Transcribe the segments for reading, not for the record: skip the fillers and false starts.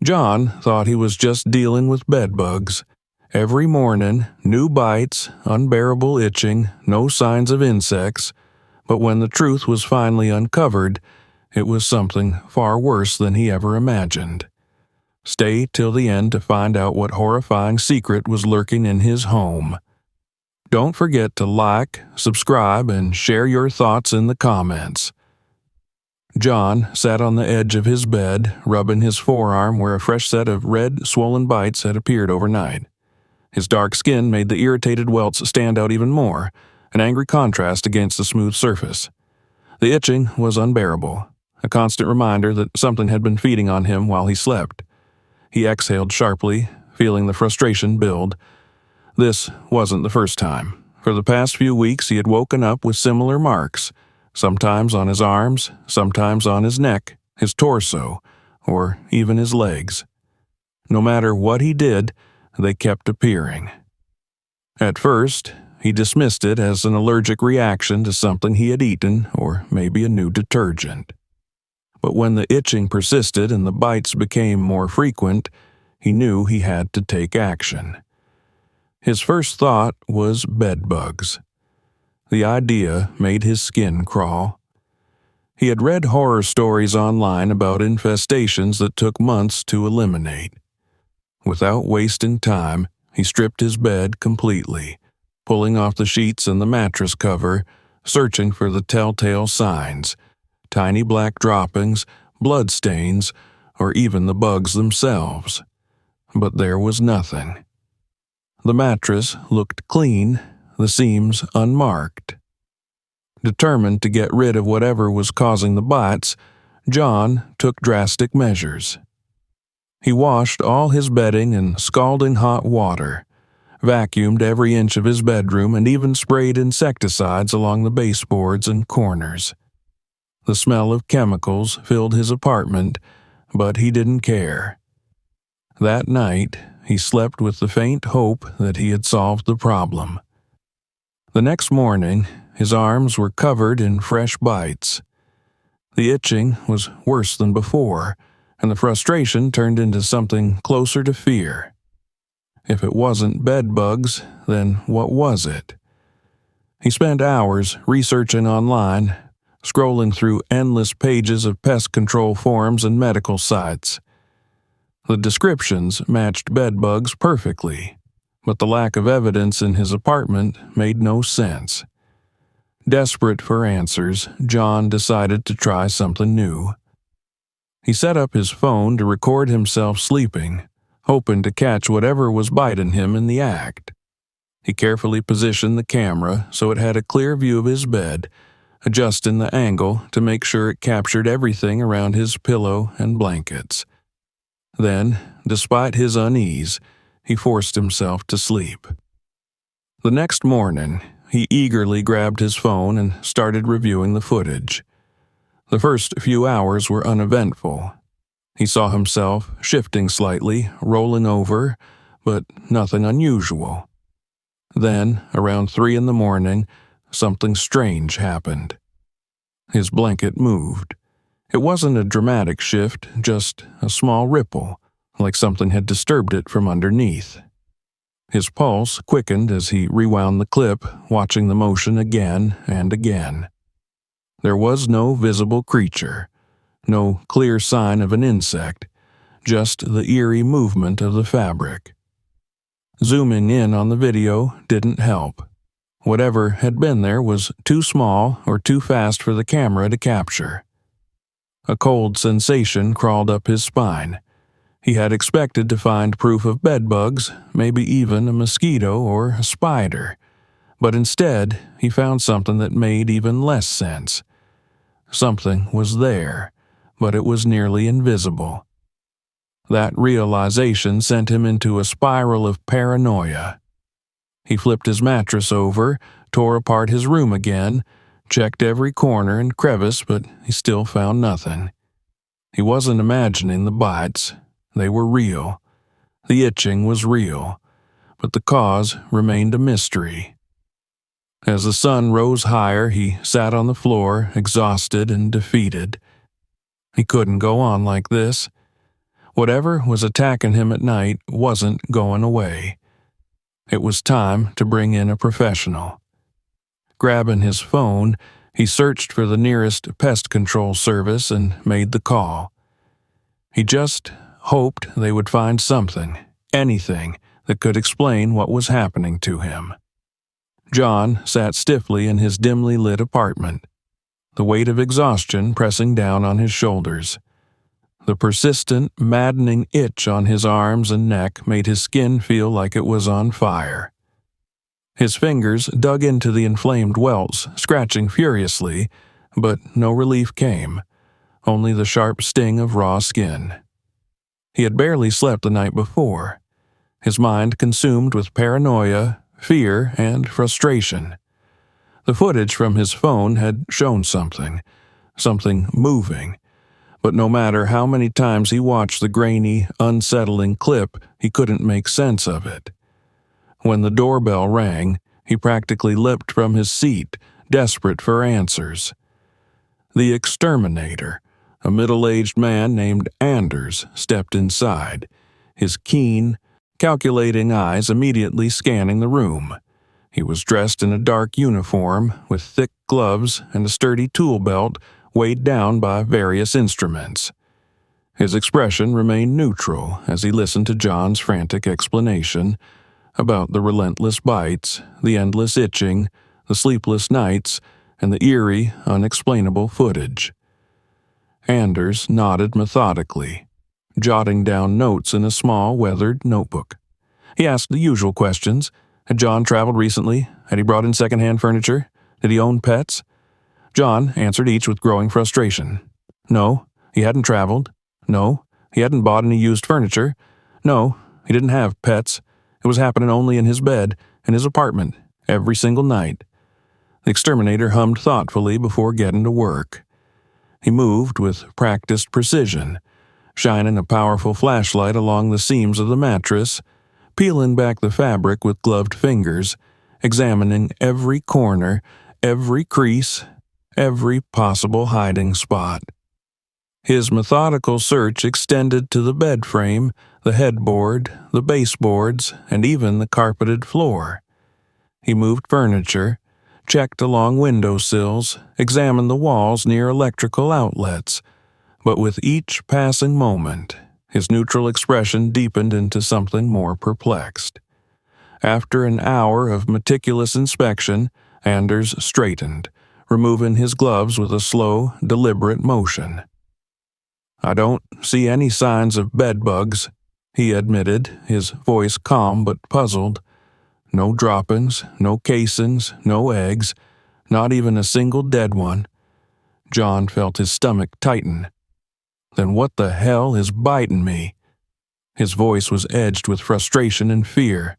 John thought he was just dealing with bedbugs. Every morning, new bites, unbearable itching, no signs of insects. But when the truth was finally uncovered, it was something far worse than he ever imagined. Stay till the end to find out what horrifying secret was lurking in his home. Don't forget to like, subscribe, and share your thoughts in the comments. John sat on the edge of his bed, rubbing his forearm where a fresh set of red, swollen bites had appeared overnight. His dark skin made the irritated welts stand out even more, an angry contrast against the smooth surface. The itching was unbearable, a constant reminder that something had been feeding on him while he slept. He exhaled sharply, feeling the frustration build. This wasn't the first time. For the past few weeks he had woken up with similar marks, sometimes on his arms, sometimes on his neck, his torso, or even his legs. No matter what he did, they kept appearing. At first, he dismissed it as an allergic reaction to something he had eaten, or maybe a new detergent. But when the itching persisted and the bites became more frequent, he knew he had to take action. His first thought was bedbugs. The idea made his skin crawl. He had read horror stories online about infestations that took months to eliminate. Without wasting time, he stripped his bed completely, pulling off the sheets and the mattress cover, searching for the telltale signs, tiny black droppings, blood stains, or even the bugs themselves. But there was nothing. The mattress looked clean, the seams unmarked. Determined to get rid of whatever was causing the bites, John took drastic measures. He washed all his bedding in scalding hot water, vacuumed every inch of his bedroom, and even sprayed insecticides along the baseboards and corners. The smell of chemicals filled his apartment, but he didn't care. That night, he slept with the faint hope that he had solved the problem. The next morning, his arms were covered in fresh bites. The itching was worse than before, and the frustration turned into something closer to fear. If it wasn't bedbugs, then what was it? He spent hours researching online, scrolling through endless pages of pest control forums and medical sites. The descriptions matched bedbugs perfectly, but the lack of evidence in his apartment made no sense. Desperate for answers, John decided to try something new. He set up his phone to record himself sleeping, hoping to catch whatever was biting him in the act. He carefully positioned the camera so it had a clear view of his bed, adjusting the angle to make sure it captured everything around his pillow and blankets. Then, despite his unease, he forced himself to sleep. The next morning, he eagerly grabbed his phone and started reviewing the footage. The first few hours were uneventful. He saw himself shifting slightly, rolling over, but nothing unusual. Then, around 3 a.m, something strange happened. His blanket moved. It wasn't a dramatic shift, just a small ripple, like something had disturbed it from underneath. His pulse quickened as he rewound the clip, watching the motion again and again. There was no visible creature, no clear sign of an insect, just the eerie movement of the fabric. Zooming in on the video didn't help. Whatever had been there was too small or too fast for the camera to capture. A cold sensation crawled up his spine. He had expected to find proof of bedbugs, maybe even a mosquito or a spider. But instead, he found something that made even less sense. Something was there, but it was nearly invisible. That realization sent him into a spiral of paranoia. He flipped his mattress over, tore apart his room again, checked every corner and crevice, but he still found nothing. He wasn't imagining the bites. They were real. The itching was real, but the cause remained a mystery. As the sun rose higher, he sat on the floor, exhausted and defeated. He couldn't go on like this. Whatever was attacking him at night wasn't going away. It was time to bring in a professional. Grabbing his phone, he searched for the nearest pest control service and made the call. He just hoped they would find something, anything, that could explain what was happening to him. John sat stiffly in his dimly lit apartment, the weight of exhaustion pressing down on his shoulders. The persistent, maddening itch on his arms and neck made his skin feel like it was on fire. His fingers dug into the inflamed welts, scratching furiously, but no relief came, only the sharp sting of raw skin. He had barely slept the night before, his mind consumed with paranoia, fear, and frustration. The footage from his phone had shown something moving, but no matter how many times he watched the grainy, unsettling clip, he couldn't make sense of it. When the doorbell rang, he practically leapt from his seat, desperate for answers. The exterminator, a middle-aged man named Anders, stepped inside, his keen, calculating eyes immediately scanning the room. He was dressed in a dark uniform with thick gloves and a sturdy tool belt weighed down by various instruments. His expression remained neutral as he listened to John's frantic explanation about the relentless bites, the endless itching, the sleepless nights, and the eerie, unexplainable footage. Anders nodded methodically, jotting down notes in a small, weathered notebook. He asked the usual questions. Had John traveled recently? Had he brought in secondhand furniture? Did he own pets? John answered each with growing frustration. No, he hadn't traveled. No, he hadn't bought any used furniture. No, he didn't have pets. It was happening only in his bed, in his apartment, every single night. The exterminator hummed thoughtfully before getting to work. He moved with practiced precision, shining a powerful flashlight along the seams of the mattress, peeling back the fabric with gloved fingers, examining every corner, every crease, every possible hiding spot. His methodical search extended to the bed frame, the headboard, the baseboards, and even the carpeted floor. He moved furniture, checked along windowsills, examined the walls near electrical outlets, but with each passing moment, his neutral expression deepened into something more perplexed. After an hour of meticulous inspection, Anders straightened, removing his gloves with a slow, deliberate motion. "I don't see any signs of bedbugs," he admitted, his voice calm but puzzled. "No droppings, no casings, no eggs, not even a single dead one." John felt his stomach tighten. "Then what the hell is biting me?" His voice was edged with frustration and fear.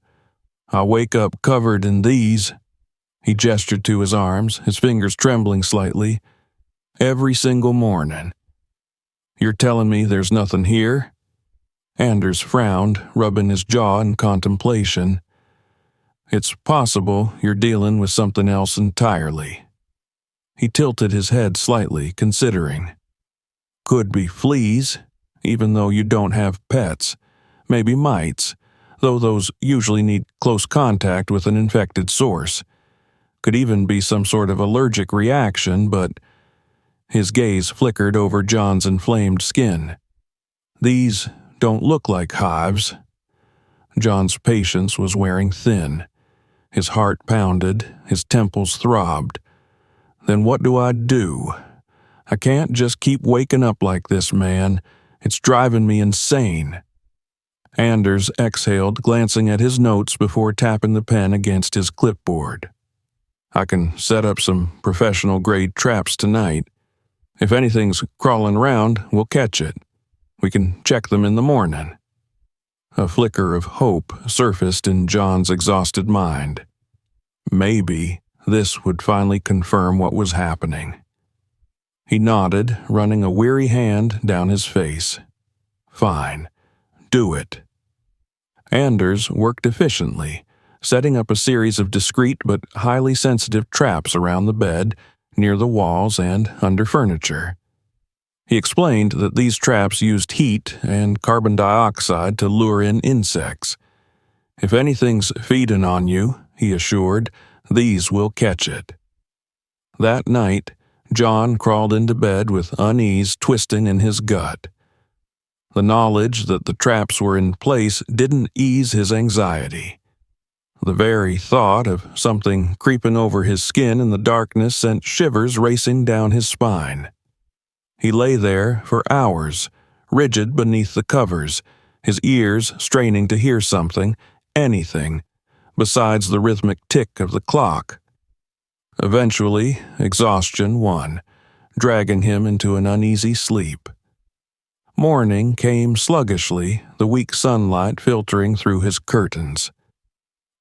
"I wake up covered in these." He gestured to his arms, his fingers trembling slightly. "Every single morning." "You're telling me there's nothing here?" Anders frowned, rubbing his jaw in contemplation. "It's possible you're dealing with something else entirely." He tilted his head slightly, considering. "Could be fleas, even though you don't have pets. Maybe mites, though those usually need close contact with an infected source. Could even be some sort of allergic reaction, but..." His gaze flickered over John's inflamed skin. "These don't look like hives." John's patience was wearing thin. His heart pounded, his temples throbbed. "Then what do I do? I can't just keep waking up like this, man. It's driving me insane." Anders exhaled, glancing at his notes before tapping the pen against his clipboard. "I can set up some professional-grade traps tonight. If anything's crawling around, we'll catch it. We can check them in the morning." A flicker of hope surfaced in John's exhausted mind. Maybe this would finally confirm what was happening. He nodded, running a weary hand down his face. "Fine. Do it." Anders worked efficiently, setting up a series of discreet but highly sensitive traps around the bed, near the walls, and under furniture. He explained that these traps used heat and carbon dioxide to lure in insects. If anything's feeding on you, he assured, these will catch it. That night, John crawled into bed with unease twisting in his gut. The knowledge that the traps were in place didn't ease his anxiety. The very thought of something creeping over his skin in the darkness sent shivers racing down his spine. He lay there for hours, rigid beneath the covers, his ears straining to hear something, anything, besides the rhythmic tick of the clock. Eventually, exhaustion won, dragging him into an uneasy sleep. Morning came sluggishly, the weak sunlight filtering through his curtains.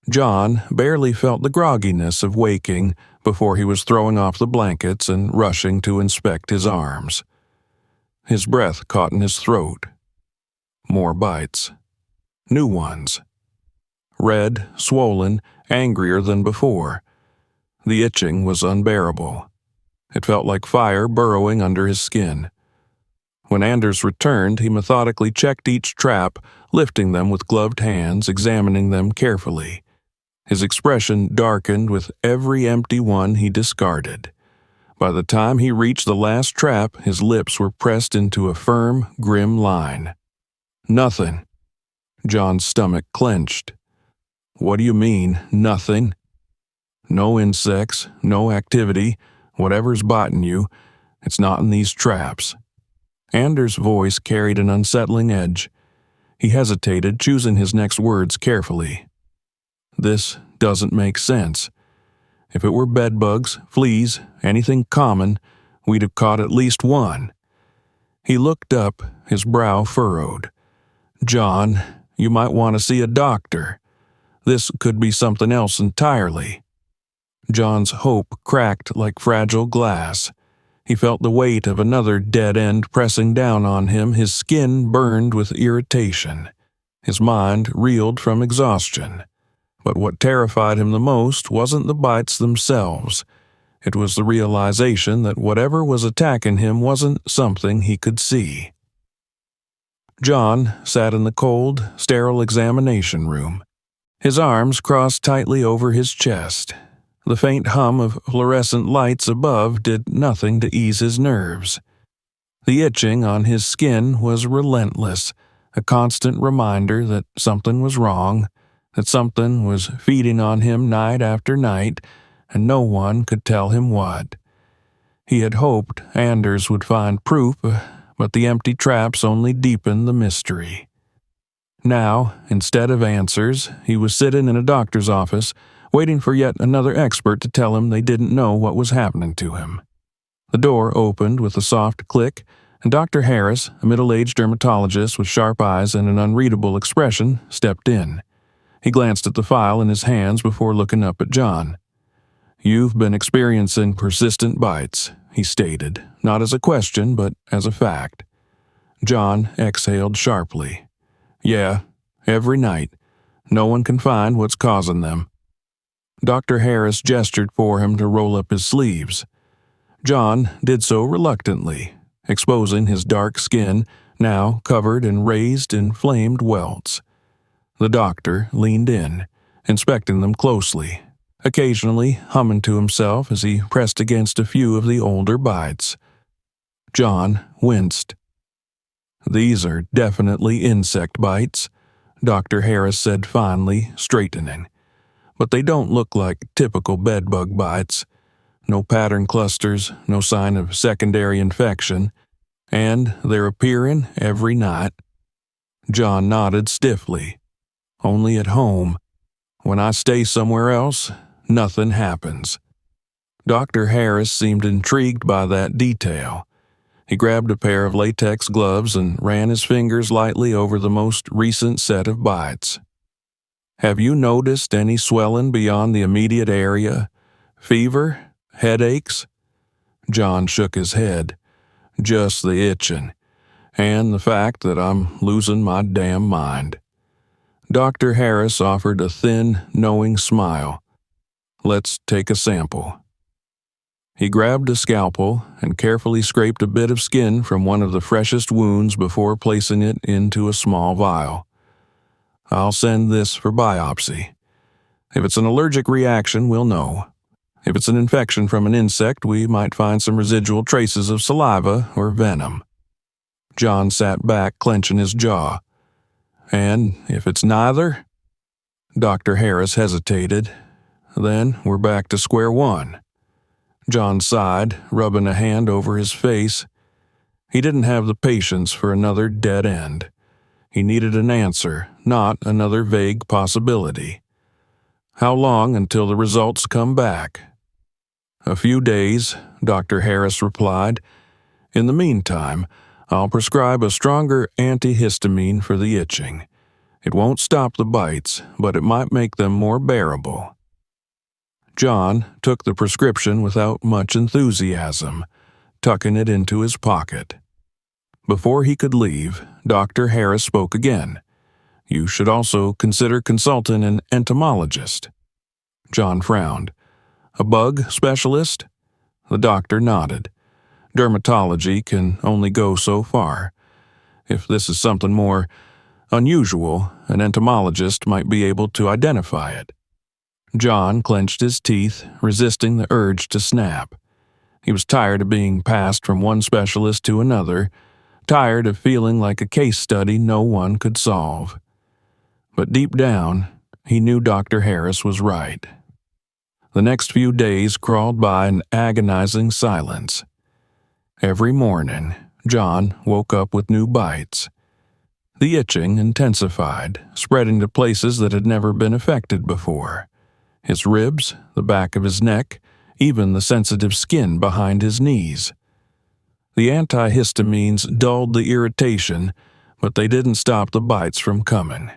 John barely felt the grogginess of waking before he was throwing off the blankets and rushing to inspect his arms. His breath caught in his throat. More bites. New ones. Red, swollen, angrier than before. The itching was unbearable. It felt like fire burrowing under his skin. When Anders returned, he methodically checked each trap, lifting them with gloved hands, examining them carefully. His expression darkened with every empty one he discarded. By the time he reached the last trap, his lips were pressed into a firm, grim line. Nothing. John's stomach clenched. What do you mean, nothing? No insects, no activity, whatever's biting you, it's not in these traps. Anders' voice carried an unsettling edge. He hesitated, choosing his next words carefully. This doesn't make sense. If it were bedbugs, fleas, anything common, we'd have caught at least one. He looked up, his brow furrowed. John, you might want to see a doctor. This could be something else entirely. John's hope cracked like fragile glass. He felt the weight of another dead end pressing down on him, his skin burned with irritation. His mind reeled from exhaustion. But what terrified him the most wasn't the bites themselves. It was the realization that whatever was attacking him wasn't something he could see. John sat in the cold, sterile examination room. His arms crossed tightly over his chest. The faint hum of fluorescent lights above did nothing to ease his nerves. The itching on his skin was relentless, a constant reminder that something was wrong, that something was feeding on him night after night, and no one could tell him what. He had hoped Anders would find proof, but the empty traps only deepened the mystery. Now, instead of answers, he was sitting in a doctor's office, waiting for yet another expert to tell him they didn't know what was happening to him. The door opened with a soft click, and Dr. Harris, a middle-aged dermatologist with sharp eyes and an unreadable expression, stepped in. He glanced at the file in his hands before looking up at John. "You've been experiencing persistent bites," he stated, not as a question, but as a fact. John exhaled sharply. "Yeah, every night. No one can find what's causing them." Dr. Harris gestured for him to roll up his sleeves. John did so reluctantly, exposing his dark skin, now covered in raised, inflamed welts. The doctor leaned in, inspecting them closely, occasionally humming to himself as he pressed against a few of the older bites. John winced. "These are definitely insect bites," Dr. Harris said finally, straightening. "But they don't look like typical bedbug bites. No pattern clusters, no sign of secondary infection, and they're appearing every night." John nodded stiffly. "Only at home. When I stay somewhere else, nothing happens." Dr. Harris seemed intrigued by that detail. He grabbed a pair of latex gloves and ran his fingers lightly over the most recent set of bites. "Have you noticed any swelling beyond the immediate area? Fever? Headaches?" John shook his head. "Just the itching, and the fact that I'm losing my damn mind." Dr. Harris offered a thin, knowing smile. "Let's take a sample." He grabbed a scalpel and carefully scraped a bit of skin from one of the freshest wounds before placing it into a small vial. I'll send this for biopsy. If it's an allergic reaction, we'll know. If it's an infection from an insect, we might find some residual traces of saliva or venom. John sat back, clenching his jaw. And if it's neither? Dr. Harris hesitated. Then we're back to square one. John sighed, rubbing a hand over his face. He didn't have the patience for another dead end. He needed an answer, not another vague possibility. How long until the results come back? A few days, Dr. Harris replied. In the meantime, I'll prescribe a stronger antihistamine for the itching. It won't stop the bites, but it might make them more bearable. John took the prescription without much enthusiasm, tucking it into his pocket. Before he could leave, Dr. Harris spoke again. You should also consider consulting an entomologist. John frowned. A bug specialist? The doctor nodded. Dermatology can only go so far. If this is something more unusual, an entomologist might be able to identify it. John clenched his teeth, resisting the urge to snap. He was tired of being passed from one specialist to another, tired of feeling like a case study no one could solve. But deep down, he knew Dr. Harris was right. The next few days crawled by in agonizing silence. Every morning, John woke up with new bites. The itching intensified, spreading to places that had never been affected before. His ribs, the back of his neck, even the sensitive skin behind his knees. The antihistamines dulled the irritation, but they didn't stop the bites from coming.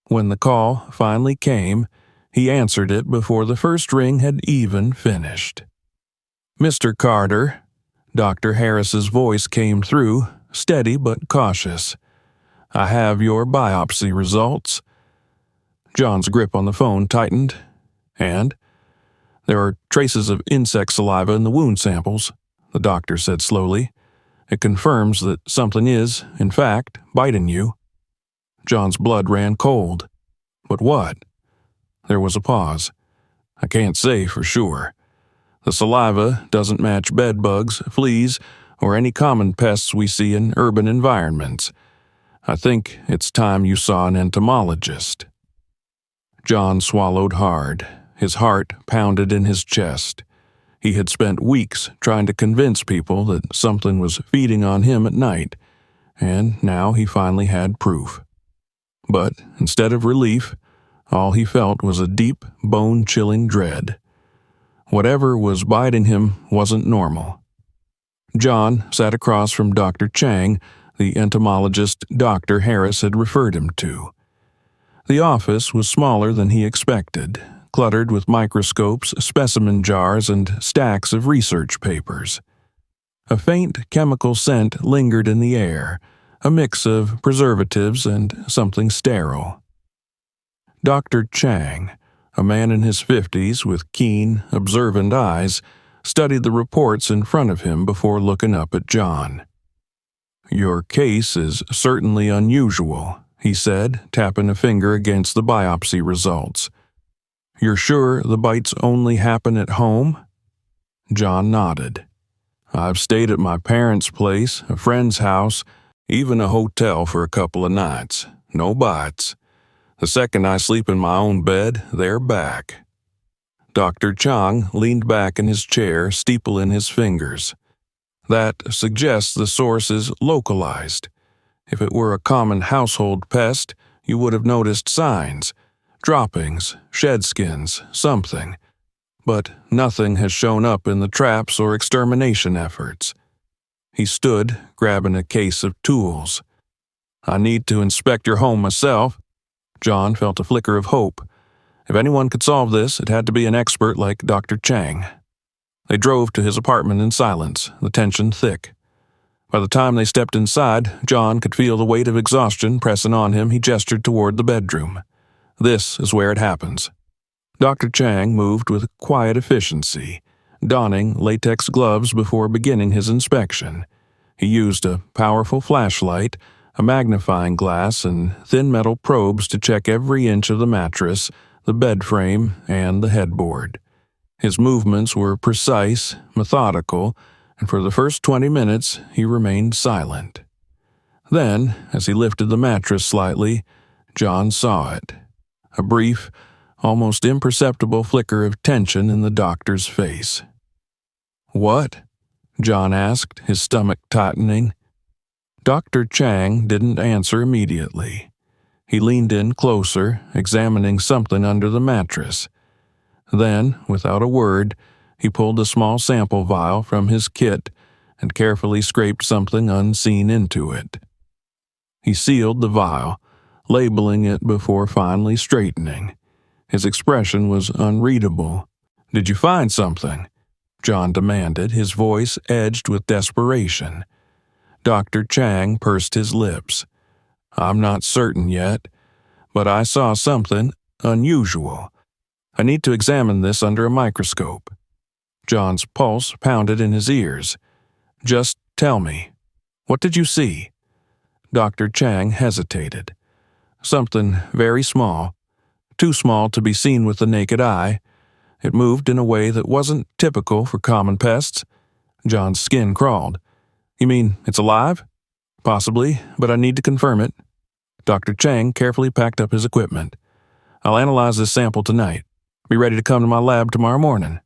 When the call finally came, he answered it before the first ring had even finished. Mr. Carter, Dr. Harris's voice came through, steady but cautious. I have your biopsy results. John's grip on the phone tightened. And there are traces of insect saliva in the wound samples, the doctor said slowly. It confirms that something is, in fact, biting you. John's blood ran cold. But what? There was a pause. I can't say for sure. The saliva doesn't match bedbugs, fleas, or any common pests we see in urban environments. I think it's time you saw an entomologist. John swallowed hard. His heart pounded in his chest. He had spent weeks trying to convince people that something was feeding on him at night, and now he finally had proof. But instead of relief, all he felt was a deep, bone-chilling dread. Whatever was biting him wasn't normal. John sat across from Dr. Chang, the entomologist Dr. Harris had referred him to. The office was smaller than he expected, cluttered with microscopes, specimen jars, and stacks of research papers. A faint chemical scent lingered in the air, a mix of preservatives and something sterile. Dr. Chang, a man in his 50s with keen, observant eyes, studied the reports in front of him before looking up at John. Your case is certainly unusual, he said, tapping a finger against the biopsy results. You're sure the bites only happen at home? John nodded. I've stayed at my parents' place, a friend's house, even a hotel for a couple of nights. No bites. The second I sleep in my own bed, they're back. Dr. Chang leaned back in his chair, steepling his fingers. That suggests the source is localized. If it were a common household pest, you would have noticed signs. Droppings, shed skins, something. But nothing has shown up in the traps or extermination efforts. He stood, grabbing a case of tools. I need to inspect your home myself. John felt a flicker of hope. If anyone could solve this, it had to be an expert like Dr. Chang. They drove to his apartment in silence, the tension thick. By the time they stepped inside, John could feel the weight of exhaustion pressing on him. He gestured toward the bedroom. This is where it happens. Dr. Chang moved with quiet efficiency, donning latex gloves before beginning his inspection. He used a powerful flashlight, a magnifying glass, and thin metal probes to check every inch of the mattress, the bed frame, and the headboard. His movements were precise, methodical, and for the first 20 minutes he remained silent. Then, as he lifted the mattress slightly, John saw it. A brief, almost imperceptible flicker of tension in the doctor's face. "What?" John asked, his stomach tightening. Dr. Chang didn't answer immediately. He leaned in closer, examining something under the mattress. Then, without a word, he pulled a small sample vial from his kit and carefully scraped something unseen into it. He sealed the vial, labeling it before finally straightening. His expression was unreadable. "Did you find something?" John demanded, his voice edged with desperation. Dr. Chang pursed his lips. "I'm not certain yet, but I saw something unusual. I need to examine this under a microscope." John's pulse pounded in his ears. "Just tell me, what did you see?" Dr. Chang hesitated. "Something very small, too small to be seen with the naked eye. It moved in a way that wasn't typical for common pests." John's skin crawled. "You mean it's alive?" "Possibly, but I need to confirm it." Dr. Chang carefully packed up his equipment. "I'll analyze this sample tonight. Be ready to come to my lab tomorrow morning."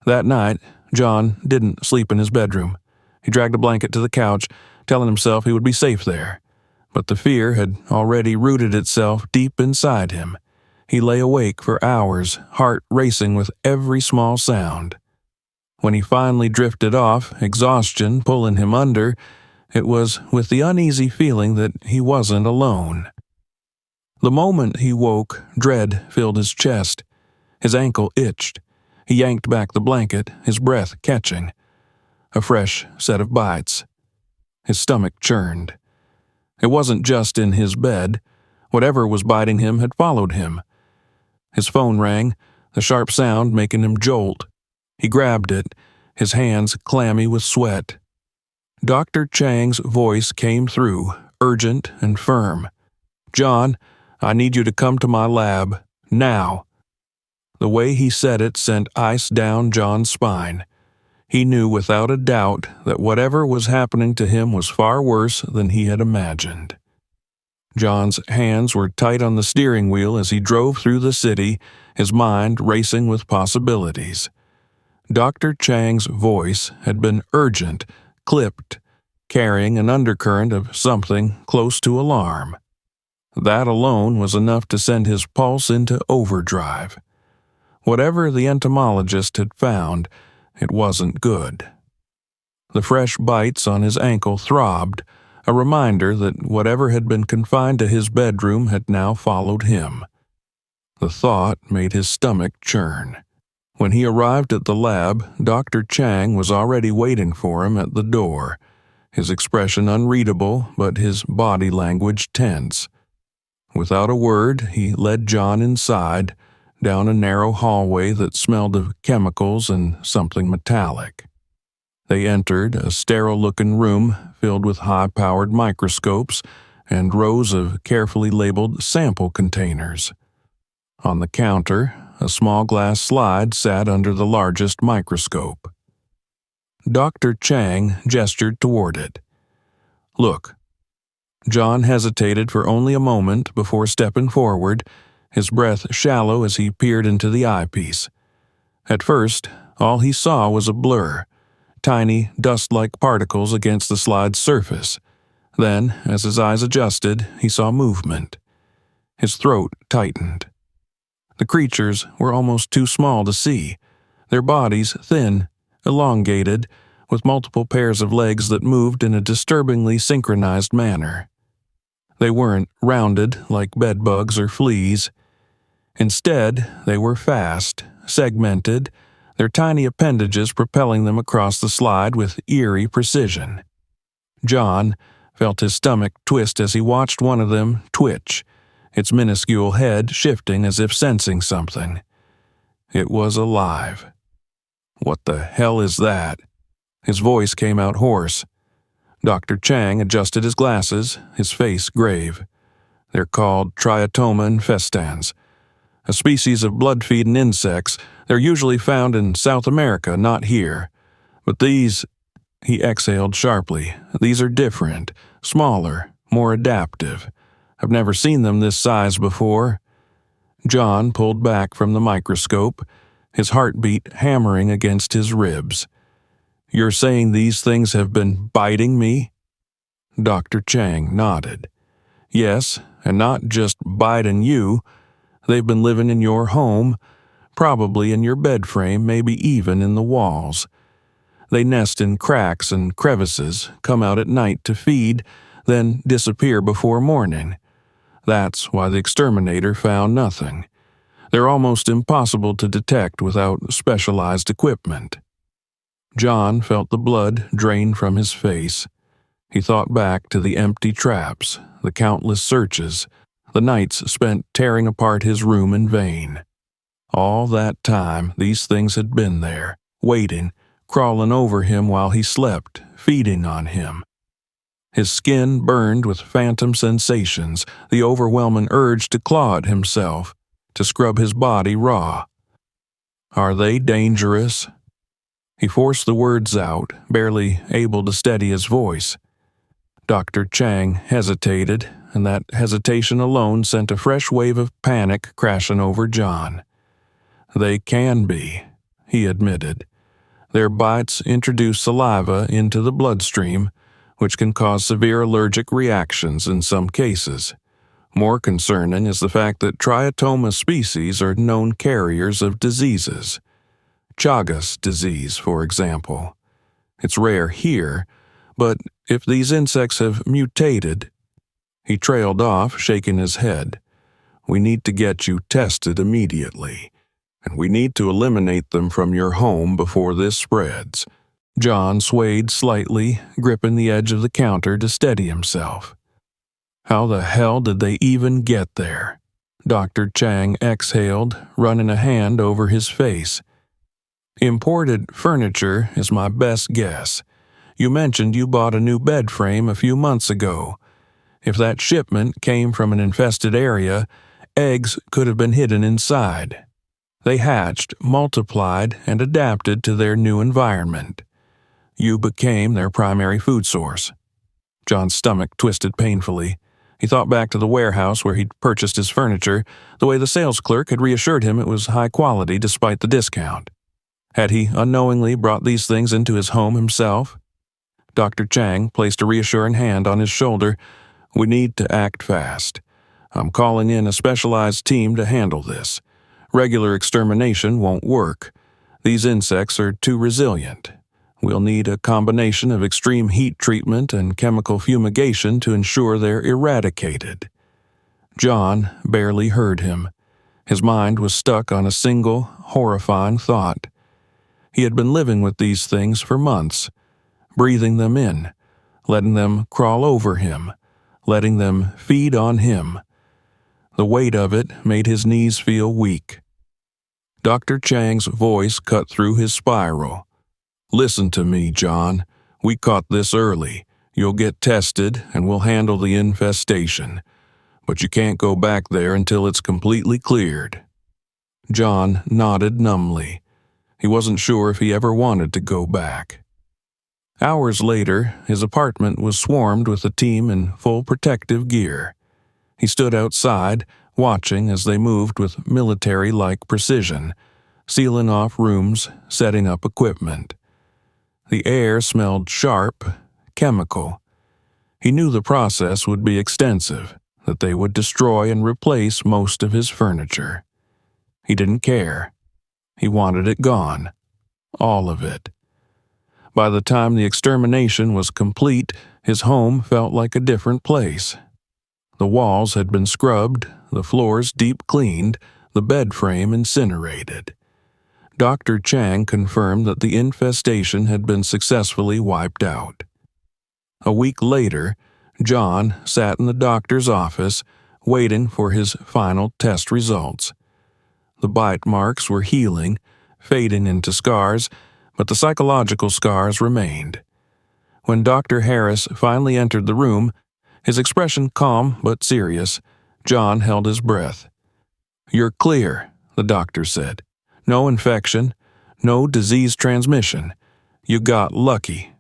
That night, John didn't sleep in his bedroom. He dragged a blanket to the couch, telling himself he would be safe there. But the fear had already rooted itself deep inside him. He lay awake for hours, heart racing with every small sound. When he finally drifted off, exhaustion pulling him under, it was with the uneasy feeling that he wasn't alone. The moment he woke, dread filled his chest. His ankle itched. He yanked back the blanket, his breath catching. A fresh set of bites. His stomach churned. It wasn't just in his bed. Whatever was biting him had followed him. His phone rang, the sharp sound making him jolt. He grabbed it, his hands clammy with sweat. Dr. Chang's voice came through, urgent and firm. "John, I need you to come to my lab, now." The way he said it sent ice down John's spine. He knew without a doubt that whatever was happening to him was far worse than he had imagined. John's hands were tight on the steering wheel as he drove through the city, his mind racing with possibilities. Dr. Chang's voice had been urgent, clipped, carrying an undercurrent of something close to alarm. That alone was enough to send his pulse into overdrive. Whatever the entomologist had found, it wasn't good. The fresh bites on his ankle throbbed, a reminder that whatever had been confined to his bedroom had now followed him. The thought made his stomach churn. When he arrived at the lab, Dr. Chang was already waiting for him at the door, his expression unreadable, but his body language tense. Without a word, he led John inside, down a narrow hallway that smelled of chemicals and something metallic. They entered a sterile-looking room filled with high-powered microscopes and rows of carefully labeled sample containers. On the counter, a small glass slide sat under the largest microscope. Dr. Chang gestured toward it. "Look." John hesitated for only a moment before stepping forward, his breath shallow as he peered into the eyepiece. At first, all he saw was a blur, tiny, dust-like particles against the slide's surface. Then, as his eyes adjusted, he saw movement. His throat tightened. The creatures were almost too small to see, their bodies thin, elongated, with multiple pairs of legs that moved in a disturbingly synchronized manner. They weren't rounded like bedbugs or fleas. Instead, they were fast, segmented, their tiny appendages propelling them across the slide with eerie precision. John felt his stomach twist as he watched one of them twitch, its minuscule head shifting as if sensing something. It was alive. "What the hell is that?" His voice came out hoarse. Dr. Chang adjusted his glasses, his face grave. "They're called Triatoma infestans, a species of blood-feeding insects. They're usually found in South America, not here. But these," he exhaled sharply, "these are different, smaller, more adaptive. I've never seen them this size before." John pulled back from the microscope, his heartbeat hammering against his ribs. "You're saying these things have been biting me?" Dr. Chang nodded. "Yes, and not just biting you. They've been living in your home, probably in your bed frame, maybe even in the walls. They nest in cracks and crevices, come out at night to feed, then disappear before morning. That's why the exterminator found nothing. They're almost impossible to detect without specialized equipment." John felt the blood drain from his face. He thought back to the empty traps, the countless searches, the nights spent tearing apart his room in vain. All that time, these things had been there, waiting, crawling over him while he slept, feeding on him. His skin burned with phantom sensations, the overwhelming urge to claw at himself, to scrub his body raw. "Are they dangerous?" He forced the words out, barely able to steady his voice. Dr. Chang hesitated, and that hesitation alone sent a fresh wave of panic crashing over John. "They can be," he admitted. "Their bites introduce saliva into the bloodstream, which can cause severe allergic reactions in some cases. More concerning is the fact that Triatoma species are known carriers of diseases. Chagas disease, for example. It's rare here, but if these insects have mutated—" He trailed off, shaking his head. "We need to get you tested immediately, and we need to eliminate them from your home before this spreads." John swayed slightly, gripping the edge of the counter to steady himself. "How the hell did they even get there?" Dr. Chang exhaled, running a hand over his face. "Imported furniture is my best guess. You mentioned you bought a new bed frame a few months ago. If that shipment came from an infested area, eggs could have been hidden inside. They hatched, multiplied, and adapted to their new environment. You became their primary food source." John's stomach twisted painfully. He thought back to the warehouse where he'd purchased his furniture, the way the sales clerk had reassured him it was high quality despite the discount. Had he unknowingly brought these things into his home himself? Dr. Chang placed a reassuring hand on his shoulder. "We need to act fast. I'm calling in a specialized team to handle this. Regular extermination won't work. These insects are too resilient. We'll need a combination of extreme heat treatment and chemical fumigation to ensure they're eradicated." John barely heard him. His mind was stuck on a single, horrifying thought. He had been living with these things for months, breathing them in, letting them crawl over him, letting them feed on him. The weight of it made his knees feel weak. Dr. Chang's voice cut through his spiral. "Listen to me, John. We caught this early. You'll get tested, and we'll handle the infestation. But you can't go back there until it's completely cleared." John nodded numbly. He wasn't sure if he ever wanted to go back. Hours later, his apartment was swarmed with a team in full protective gear. He stood outside, watching as they moved with military-like precision, sealing off rooms, setting up equipment. The air smelled sharp, chemical. He knew the process would be extensive, that they would destroy and replace most of his furniture. He didn't care. He wanted it gone. All of it. By the time the extermination was complete, his home felt like a different place. The walls had been scrubbed, the floors deep cleaned, the bed frame incinerated. Dr. Chang confirmed that the infestation had been successfully wiped out. A week later, John sat in the doctor's office, waiting for his final test results. The bite marks were healing, fading into scars, but the psychological scars remained. When Dr. Harris finally entered the room, his expression calm but serious, John held his breath. "You're clear," the doctor said. "No infection, no disease transmission. You got lucky."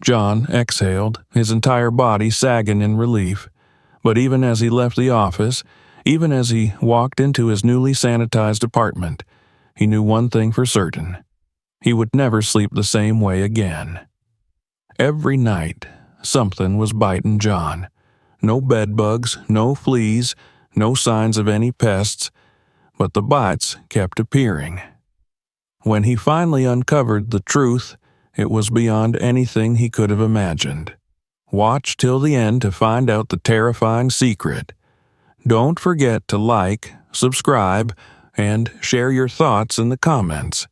John exhaled, his entire body sagging in relief. But even as he left the office, even as he walked into his newly sanitized apartment, he knew one thing for certain. He would never sleep the same way again. Every night, something was biting John. No bedbugs, no fleas, no signs of any pests, but the bites kept appearing. When he finally uncovered the truth, it was beyond anything he could have imagined. Watch till the end to find out the terrifying secret. Don't forget to like, subscribe, and share your thoughts in the comments.